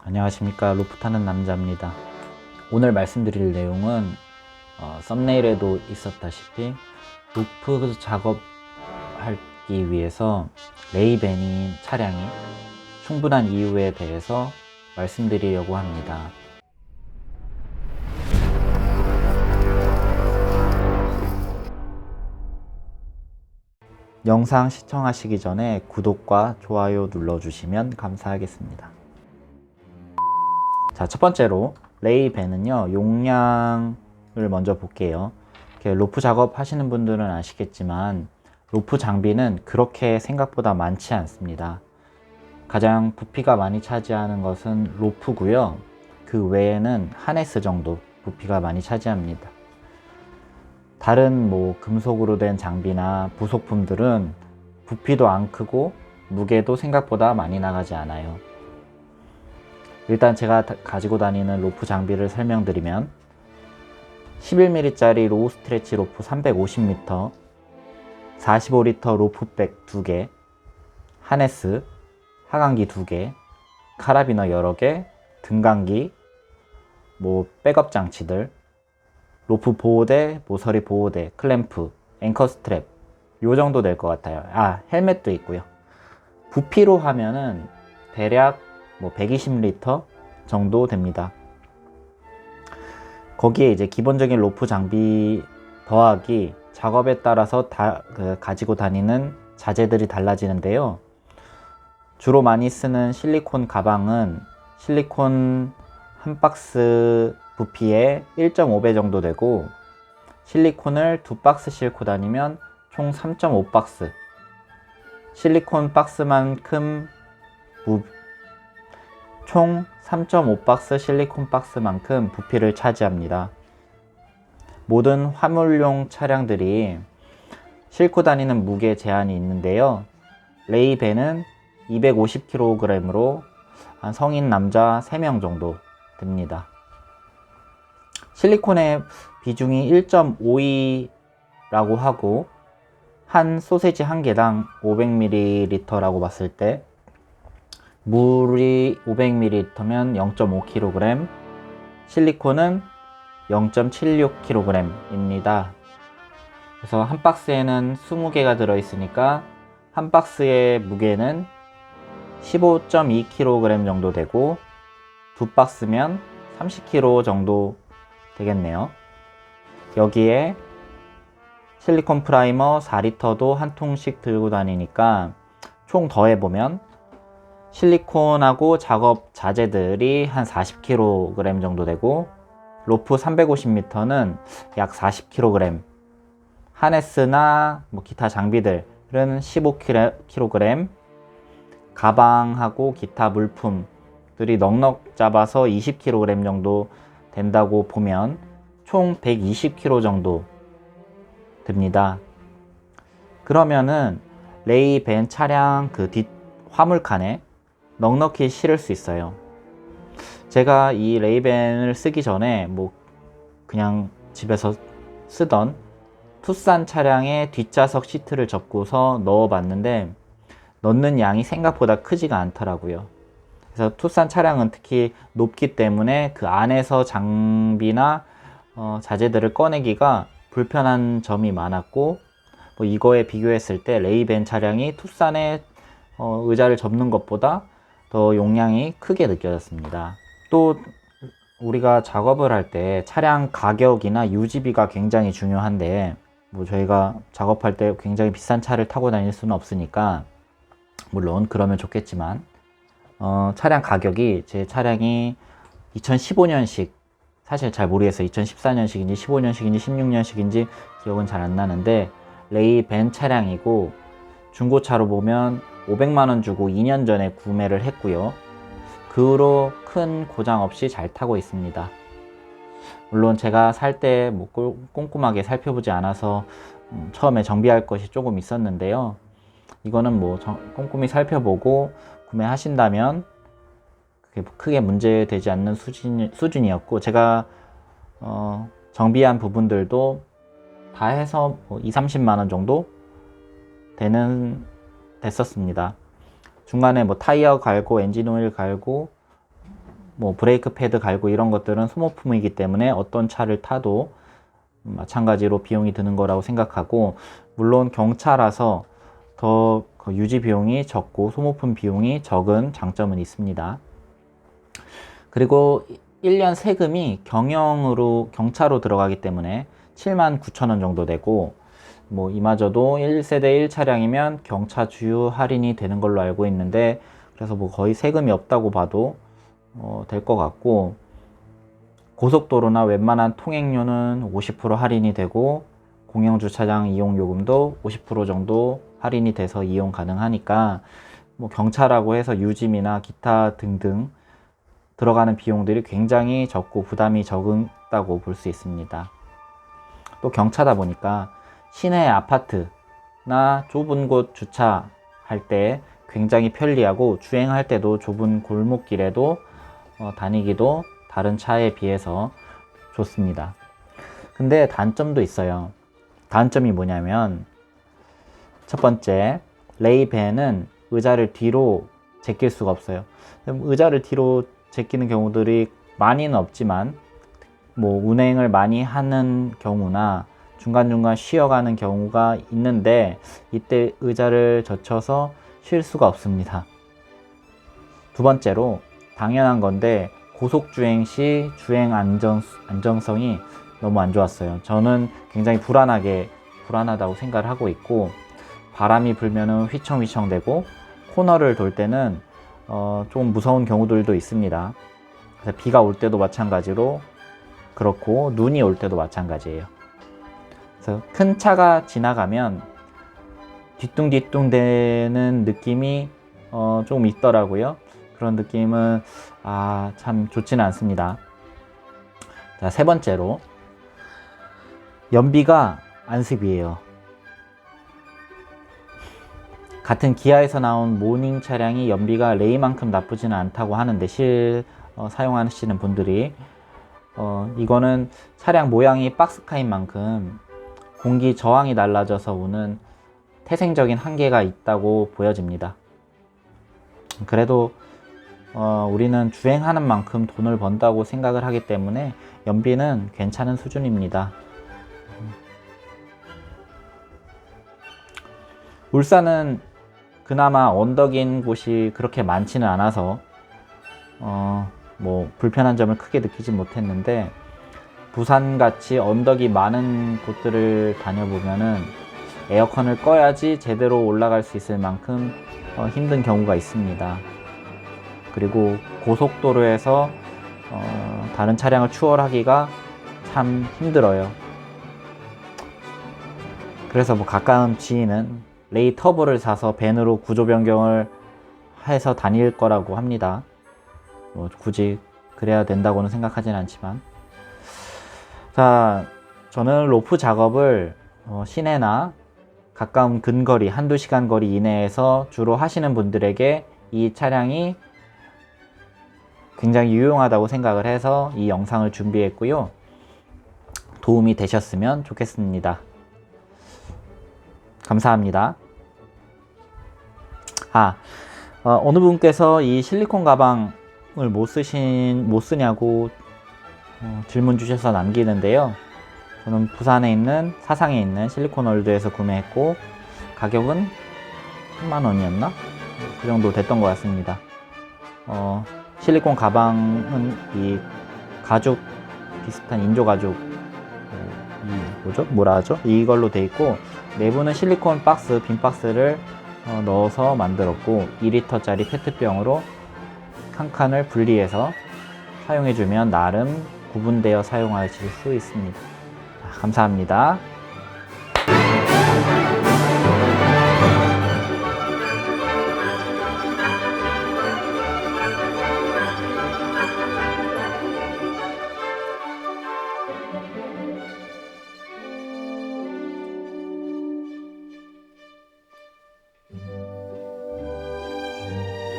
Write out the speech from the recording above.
안녕하십니까. 로프 타는 남자입니다. 오늘 말씀드릴 내용은 썸네일에도 있었다시피 로프 작업하기 위해서 레이벤인 차량이 충분한 이유에 대해서 말씀드리려고 합니다. 영상 시청하시기 전에 구독과 좋아요 눌러주시면 감사하겠습니다. 자, 첫 번째로 레이벤은요, 용량을 먼저 볼게요. 로프 작업 하시는 분들은 아시겠지만 로프 장비는 그렇게 생각보다 많지 않습니다. 가장 부피가 많이 차지하는 것은 로프고요. 그 외에는 하네스 정도 부피가 많이 차지합니다. 다른 금속으로 된 장비나 부속품들은 부피도 안 크고 무게도 생각보다 많이 나가지 않아요. 일단 제가 가지고 다니는 로프 장비를 설명드리면 11mm짜리 로우 스트레치 로프 350m, 45L 로프백 2개, 하네스, 하강기 2개, 카라비너 여러 개, 등강기, 백업 장치들, 로프 보호대, 모서리 보호대, 클램프, 앵커 스트랩 요 정도 될 것 같아요. 헬멧도 있고요. 부피로 하면은 대략 120L 정도 됩니다. 거기에 이제 기본적인 로프 장비 더하기 작업에 따라서 가지고 다니는 자재들이 달라지는데요. 주로 많이 쓰는 실리콘 가방은 실리콘 한 박스 부피의 1.5배 정도 되고, 실리콘을 2박스 싣고 다니면 총 3.5박스, 실리콘 박스만큼 총 3.5박스 실리콘 박스만큼 부피를 차지합니다. 모든 화물용 차량들이 싣고 다니는 무게 제한이 있는데요. 레이벤은 250kg으로 한 성인 남자 3명 정도 됩니다. 실리콘의 비중이 1.52라고 하고, 한 소세지 한 개당 500ml라고 봤을 때 물이 500ml면 0.5kg, 실리콘은 0.76kg입니다. 그래서 한 박스에는 20개가 들어있으니까 한 박스의 무게는 15.2kg 정도 되고, 두 박스면 30kg 정도 되겠네요. 여기에 실리콘 프라이머 4리터도 한 통씩 들고 다니니까 총 더해보면 실리콘하고 작업 자재들이 한 40kg 정도 되고, 로프 350m는 약 40kg, 하네스나 기타 장비들은 15kg, 가방하고 기타 물품들이 넉넉 잡아서 20kg 정도 된다고 보면 총 120kg 정도 됩니다. 그러면은 레이벤 차량 뒷 화물칸에 넉넉히 실을 수 있어요. 제가 이 레이벤을 쓰기 전에 그냥 집에서 쓰던 투싼 차량의 뒷좌석 시트를 접고서 넣어 봤는데 넣는 양이 생각보다 크지가 않더라고요. 그래서 투싼 차량은 특히 높기 때문에 그 안에서 장비나 자재들을 꺼내기가 불편한 점이 많았고, 이거에 비교했을 때 레이벤 차량이 투싼의 의자를 접는 것보다 더 용량이 크게 느껴졌습니다. 또 우리가 작업을 할 때 차량 가격이나 유지비가 굉장히 중요한데, 저희가 작업할 때 굉장히 비싼 차를 타고 다닐 수는 없으니까, 물론 그러면 좋겠지만 차량 가격이, 제 차량이 2015년식, 사실 잘 모르겠어요. 2014년식인지 15년식인지 16년식인지 기억은 잘 안 나는데 레이벤 차량이고, 중고차로 보면 500만원 주고 2년 전에 구매를 했고요. 그 후로 큰 고장 없이 잘 타고 있습니다. 물론 제가 살 때 꼼꼼하게 살펴보지 않아서 처음에 정비할 것이 조금 있었는데요. 이거는 꼼꼼히 살펴보고 구매하신다면 크게 문제되지 않는 수준이었고, 제가 정비한 부분들도 다 해서 20-30만원 정도 됐었습니다. 중간에 타이어 갈고 엔진 오일 갈고 뭐 브레이크 패드 갈고 이런 것들은 소모품이기 때문에 어떤 차를 타도 마찬가지로 비용이 드는 거라고 생각하고, 물론 경차라서 더 유지 비용이 적고 소모품 비용이 적은 장점은 있습니다. 그리고 1년 세금이 경차로 들어가기 때문에 79,000원 정도 되고, 뭐 이마저도 1세대 1차량이면 경차 주유 할인이 되는 걸로 알고 있는데, 그래서 뭐 거의 세금이 없다고 봐도 될 것 같고, 고속도로나 웬만한 통행료는 50% 할인이 되고, 공영주차장 이용요금도 50% 정도 할인이 돼서 이용 가능하니까, 뭐 경차라고 해서 유지비나 기타 등등 들어가는 비용들이 굉장히 적고 부담이 적다고 볼 수 있습니다. 또 경차다 보니까 시내 아파트나 좁은 곳 주차할 때 굉장히 편리하고, 주행할 때도 좁은 골목길에도 다니기도 다른 차에 비해서 좋습니다. 근데 단점도 있어요. 단점이 뭐냐면, 첫 번째, 레이밴은 의자를 뒤로 제낄 수가 없어요. 의자를 뒤로 제끼는 경우들이 많이는 없지만, 뭐 운행을 많이 하는 경우나 중간중간 쉬어가는 경우가 있는데, 이때 의자를 젖혀서 쉴 수가 없습니다. 두 번째로, 당연한 건데 고속주행 시 주행 안정성이 너무 안 좋았어요. 저는 굉장히 불안하다고 생각을 하고 있고, 바람이 불면은 휘청휘청 되고, 코너를 돌 때는 좀 무서운 경우들도 있습니다. 그래서 비가 올 때도 마찬가지로 그렇고, 눈이 올 때도 마찬가지예요. 그래서 큰 차가 지나가면 뒤뚱뒤뚱 되는 느낌이 좀 있더라고요. 그런 느낌은 참 좋지는 않습니다. 자, 세 번째로, 연비가 안습이에요. 같은 기아에서 나온 모닝 차량이 연비가 레이만큼 나쁘지는 않다고 하는데, 사용하시는 분들이 이거는 차량 모양이 박스카인 만큼 공기 저항이 낮아져서 오는 태생적인 한계가 있다고 보여집니다. 그래도 우리는 주행하는 만큼 돈을 번다고 생각을 하기 때문에 연비는 괜찮은 수준입니다. 울산은 그나마 언덕인 곳이 그렇게 많지는 않아서 뭐 불편한 점을 크게 느끼지 못했는데, 부산같이 언덕이 많은 곳들을 다녀보면은 에어컨을 꺼야지 제대로 올라갈 수 있을 만큼 힘든 경우가 있습니다. 그리고 고속도로에서 다른 차량을 추월하기가 참 힘들어요. 그래서 뭐 가까운 지인은 레이 터보를 사서 밴으로 구조 변경을 해서 다닐 거라고 합니다. 뭐 굳이 그래야 된다고는 생각하지는 않지만, 자, 저는 로프 작업을 시내나 가까운 근거리, 한두 시간 거리 이내에서 주로 하시는 분들에게 이 차량이 굉장히 유용하다고 생각을 해서 이 영상을 준비했고요. 도움이 되셨으면 좋겠습니다. 감사합니다. 어느 분께서 이 실리콘 가방을 못 쓰냐고 질문 주셔서 남기는데요. 저는 부산에 있는 사상에 있는 실리콘월드에서 구매했고, 가격은 10,000원이었나? 그 정도 됐던 것 같습니다. 실리콘 가방은 이 가죽 비슷한 인조 가죽, 뭐라 하죠? 이걸로 돼 있고, 내부는 실리콘 박스, 빈 박스를 넣어서 만들었고, 2리터짜리 페트병으로 한 칸을 분리해서 사용해주면 나름 구분되어 사용하실 수 있습니다. 감사합니다.